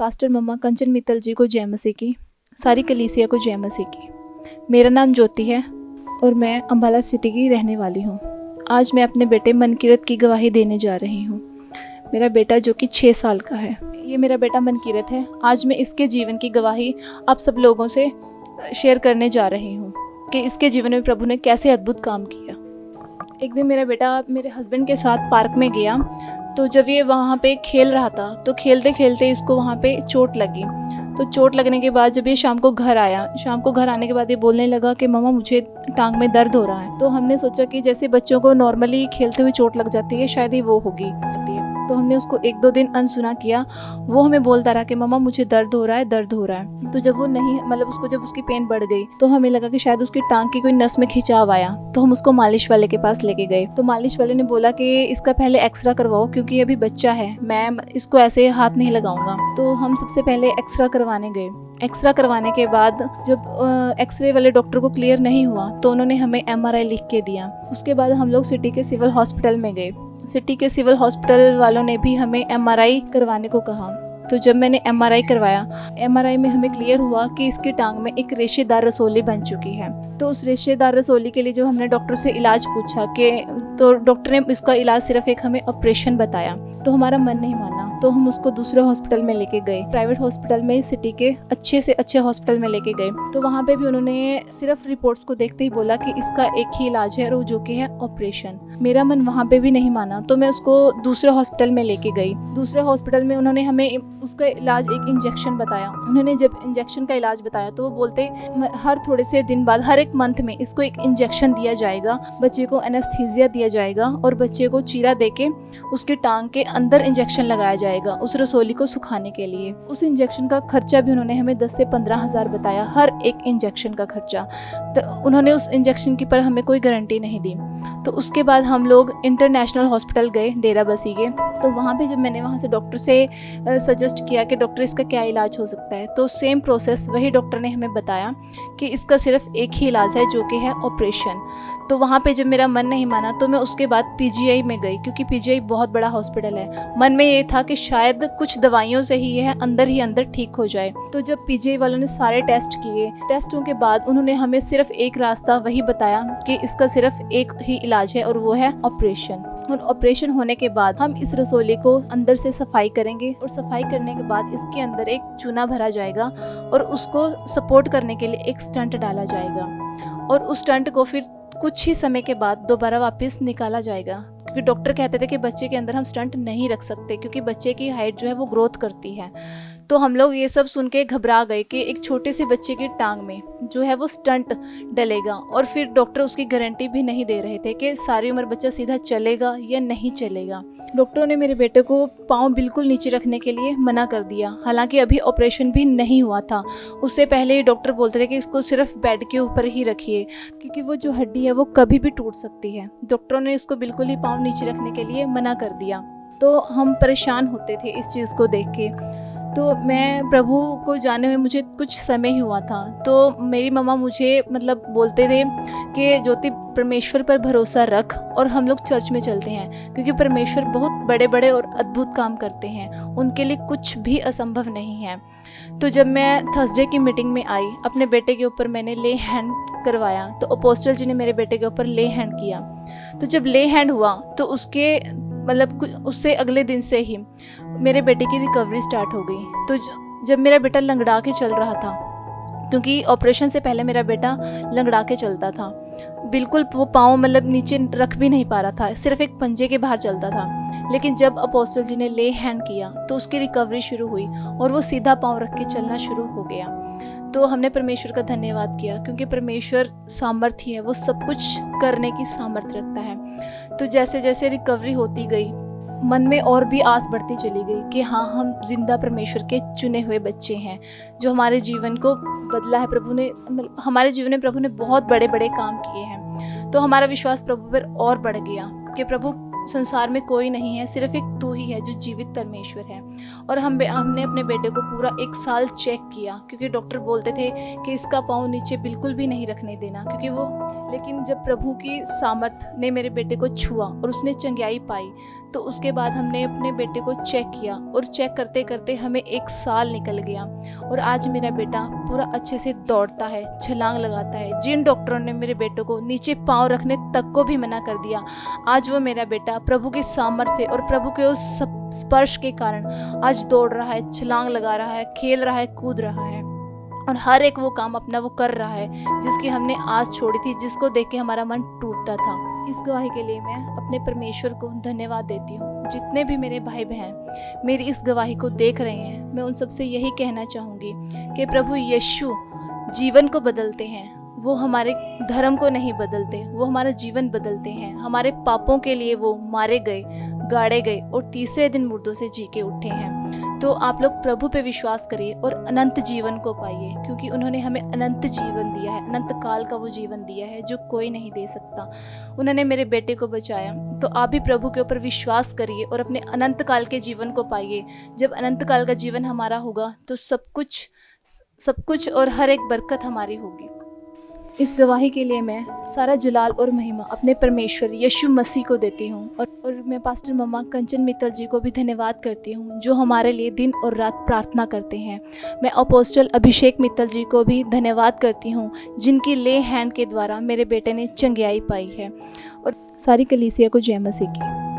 Pastor मम्मा कंचन मित्तल जी को जय मसीह की, सारी कलीसिया को जय मसीह की। मेरा नाम ज्योति है और मैं अम्बाला सिटी की रहने वाली हूँ। आज मैं अपने बेटे मनकीरत की गवाही देने जा रही हूँ। मेरा बेटा जो कि 6 साल का है, ये मेरा बेटा मनकीरत है। आज मैं इसके जीवन की गवाही आप सब लोगों से शेयर करने जा रही हूँ कि इसके जीवन में प्रभु ने कैसे अद्भुत काम किया। एक दिन मेरा बेटा मेरे हस्बैंड के साथ पार्क में गया, तो जब ये वहाँ पे खेल रहा था तो खेलते खेलते इसको वहाँ पे चोट लगी। तो चोट लगने के बाद जब ये शाम को घर आया, शाम को घर आने के बाद ये बोलने लगा कि मम्मा मुझे टांग में दर्द हो रहा है। तो हमने सोचा कि जैसे बच्चों को नॉर्मली खेलते हुए चोट लग जाती है, शायद ही वो होगी। तो हमने उसको 1-2 दिन अनसुना किया। वो हमें बोलता रहा कि मम्मा मुझे दर्द हो रहा है, दर्द हो रहा है। तो जब वो नहीं उसको जब उसकी पेन बढ़ गई तो हमें लगा कि शायद उसकी टांग की कोई नस में खिंचाव आया। तो हम उसको मालिश वाले के पास लेके गए। तो मालिश वाले ने बोला कि इसका पहले एक्सरा करवाओ, क्योंकि अभी बच्चा है, मैं इसको ऐसे हाथ नहीं लगाऊंगा। तो हम सबसे पहले एक्सरा करवाने गए। एक्सरा करवाने के बाद जब एक्सरे वाले डॉक्टर को क्लियर नहीं हुआ तो उन्होंने हमें MRI लिख के दिया। उसके बाद हम लोग सिटी के सिविल हॉस्पिटल में गए। सिटी के सिविल हॉस्पिटल वालों ने भी हमें MRI करवाने को कहा। तो जब मैंने MRI करवाया, MRI में हमें क्लियर हुआ कि इसकी टांग में एक रेशेदार रसोली बन चुकी है। तो उस रेशेदार रसोली के लिए जब हमने डॉक्टर से इलाज पूछा तो डॉक्टर ने इसका इलाज सिर्फ एक हमें ऑपरेशन बताया। तो हमारा मन नहीं माना, तो हम उसको दूसरे हॉस्पिटल में लेके गए, प्राइवेट हॉस्पिटल में, सिटी के अच्छे से अच्छे हॉस्पिटल में लेके गए। तो वहाँ पे भी उन्होंने सिर्फ रिपोर्ट्स को देखते ही बोला कि इसका एक ही इलाज है, और जो कि है ऑपरेशन। मेरा मन वहाँ पे भी नहीं माना, तो मैं उसको दूसरे हॉस्पिटल में लेके गई। दूसरे हॉस्पिटल में उन्होंने हमें उसका इलाज एक इंजेक्शन बताया। उन्होंने जब इंजेक्शन का इलाज बताया तो वो बोलते हर थोड़े से दिन बाद, हर एक मंथ में इसको एक इंजेक्शन दिया जाएगा, बच्चे को एनेस्थीसिया दिया जाएगा और बच्चे को चीरा देके उसके टांग के अंदर इंजेक्शन लगाया जाएगा उस रसोली को सुखाने के लिए। उस इंजेक्शन का खर्चा भी उन्होंने हमें 10 से 15 हज़ार बताया, हर एक इंजेक्शन का खर्चा। तो उन्होंने उस इंजेक्शन की पर हमें कोई गारंटी नहीं दी। तो उसके बाद हम लोग इंटरनेशनल हॉस्पिटल गए, डेरा बसी के। तो वहाँ पे जब मैंने वहाँ से डॉक्टर से सजेस्ट किया कि डॉक्टर इसका क्या इलाज हो सकता है, तो सेम प्रोसेस वही डॉक्टर ने हमें बताया कि इसका सिर्फ एक ही इलाज है, जो कि है ऑपरेशन। तो वहाँ पे जब मेरा मन नहीं माना तो मैं उसके बाद PGI में गई, क्योंकि PGI बहुत बड़ा हॉस्पिटल है। मन में ये था कि शायद कुछ दवाइयों से ही यह अंदर ही अंदर ठीक हो जाए। तो जब PGI वालों ने सारे टेस्ट किए, टेस्टों के बाद उन्होंने हमें सिर्फ एक रास्ता वही बताया कि इसका सिर्फ एक ही इलाज है, और वो है ऑपरेशन। और ऑपरेशन होने के बाद हम इस रसोली को अंदर से सफाई करेंगे, और सफाई करने के बाद इसके अंदर एक चूना भरा जाएगा और उसको सपोर्ट करने के लिए एक स्टंट डाला जाएगा, और उस स्टंट को फिर कुछ ही समय के बाद दोबारा वापस निकाला जाएगा, क्योंकि डॉक्टर कहते थे कि बच्चे के अंदर हम स्टंट नहीं रख सकते, क्योंकि बच्चे की हाइट जो है वो ग्रोथ करती है। तो हम लोग ये सब सुन के घबरा गए कि एक छोटे से बच्चे की टांग में जो है वो स्टंट डलेगा, और फिर डॉक्टर उसकी गारंटी भी नहीं दे रहे थे कि सारी उम्र बच्चा सीधा चलेगा या नहीं चलेगा। डॉक्टरों ने मेरे बेटे को पाँव बिल्कुल नीचे रखने के लिए मना कर दिया, हालांकि अभी ऑपरेशन भी नहीं हुआ था। उससे पहले ही डॉक्टर बोलते थे कि इसको सिर्फ बेड के ऊपर ही रखिए, क्योंकि वो जो हड्डी है वो कभी भी टूट सकती है। डॉक्टरों ने इसको बिल्कुल ही पाँव नीचे रखने के लिए मना कर दिया। तो हम परेशान होते थे इस चीज़ को देख के। तो मैं प्रभु को जाने हुए मुझे कुछ समय ही हुआ था, तो मेरी मम्मा मुझे बोलते थे कि ज्योति परमेश्वर पर भरोसा रख, और हम लोग चर्च में चलते हैं, क्योंकि परमेश्वर बहुत बड़े बड़े और अद्भुत काम करते हैं, उनके लिए कुछ भी असंभव नहीं है। तो जब मैं थर्सडे की मीटिंग में आई, अपने बेटे के ऊपर मैंने ले हैंड करवाया, तो अपोस्टल जी ने मेरे बेटे के ऊपर ले हैंड किया। तो जब ले हैंड हुआ तो उसके उससे अगले दिन से ही मेरे बेटे की रिकवरी स्टार्ट हो गई। तो जब मेरा बेटा लंगड़ा के चल रहा था, क्योंकि ऑपरेशन से पहले मेरा बेटा लंगड़ा के चलता था, बिल्कुल वो पाँव नीचे रख भी नहीं पा रहा था, सिर्फ एक पंजे के बाहर चलता था। लेकिन जब अपोस्टल जी ने ले हैंड किया तो उसकी रिकवरी शुरू हुई, और वो सीधा पाँव रख के चलना शुरू हो गया। तो हमने परमेश्वर का धन्यवाद किया, क्योंकि परमेश्वर सामर्थ्य है, वो सब कुछ करने की सामर्थ्य रखता है। तो जैसे जैसे रिकवरी होती गई, मन में और भी आस बढ़ती चली गई कि हाँ, हम जिंदा परमेश्वर के चुने हुए बच्चे हैं, जो हमारे जीवन को बदला है। प्रभु ने हमारे जीवन में प्रभु ने बहुत बड़े बड़े काम किए हैं। तो हमारा विश्वास प्रभु पर और बढ़ गया कि प्रभु संसार में कोई नहीं है, सिर्फ एक तू ही है जो जीवित परमेश्वर है। और हमने अपने बेटे को पूरा 1 साल चेक किया, क्योंकि डॉक्टर बोलते थे कि इसका पाँव नीचे बिल्कुल भी नहीं रखने देना, क्योंकि लेकिन जब प्रभु की सामर्थ ने मेरे बेटे को छुआ और उसने चंगाई पाई, तो उसके बाद हमने अपने बेटे को चेक किया और चेक करते करते हमें 1 साल निकल गया और आज मेरा बेटा पूरा अच्छे से दौड़ता है, छलांग लगाता है। जिन डॉक्टरों ने मेरे बेटे को नीचे पाँव रखने तक को भी मना कर दिया, आज वो मेरा बेटा प्रभु के सामर्थ्य से और प्रभु के उस स्पर्श के कारण आज दौड़ रहा है, छलांग लगा रहा है, खेल रहा है, कूद रहा है और हर एक वो काम अपना वो कर रहा है जिसकी हमने आस छोड़ी थी, जिसको देख के हमारा मन टूटता था। इस गवाही के लिए मैं अपने परमेश्वर को धन्यवाद देती हूँ। जितने भी मेरे भाई बहन मेरी इस गवाही को देख रहे हैं, मैं उन सबसे यही कहना चाहूँगी कि प्रभु यीशु जीवन को बदलते हैं। वो हमारे धर्म को नहीं बदलते, वो हमारा जीवन बदलते हैं। हमारे पापों के लिए वो मारे गए, गाड़े गए और तीसरे दिन मुर्दों से जी के उठे हैं। तो आप लोग प्रभु पे विश्वास करिए और अनंत जीवन को पाइए, क्योंकि उन्होंने हमें अनंत जीवन दिया है, अनंत काल का वो जीवन दिया है जो कोई नहीं दे सकता। उन्होंने मेरे बेटे को बचाया, तो आप भी प्रभु के ऊपर विश्वास करिए और अपने अनंत काल के जीवन को पाइए। जब अनंत काल का जीवन हमारा होगा तो सब कुछ और हर एक बरकत हमारी होगी। इस गवाही के लिए मैं सारा जलाल और महिमा अपने परमेश्वर यीशु मसीह को देती हूँ और मैं पास्टर मम्मा कंचन मित्तल जी को भी धन्यवाद करती हूँ जो हमारे लिए दिन और रात प्रार्थना करते हैं। मैं अपोस्टल अभिषेक मित्तल जी को भी धन्यवाद करती हूँ जिनकी ले हैंड के द्वारा मेरे बेटे ने चंगियाई पाई है और सारी कलीसिया को जय मसीह की।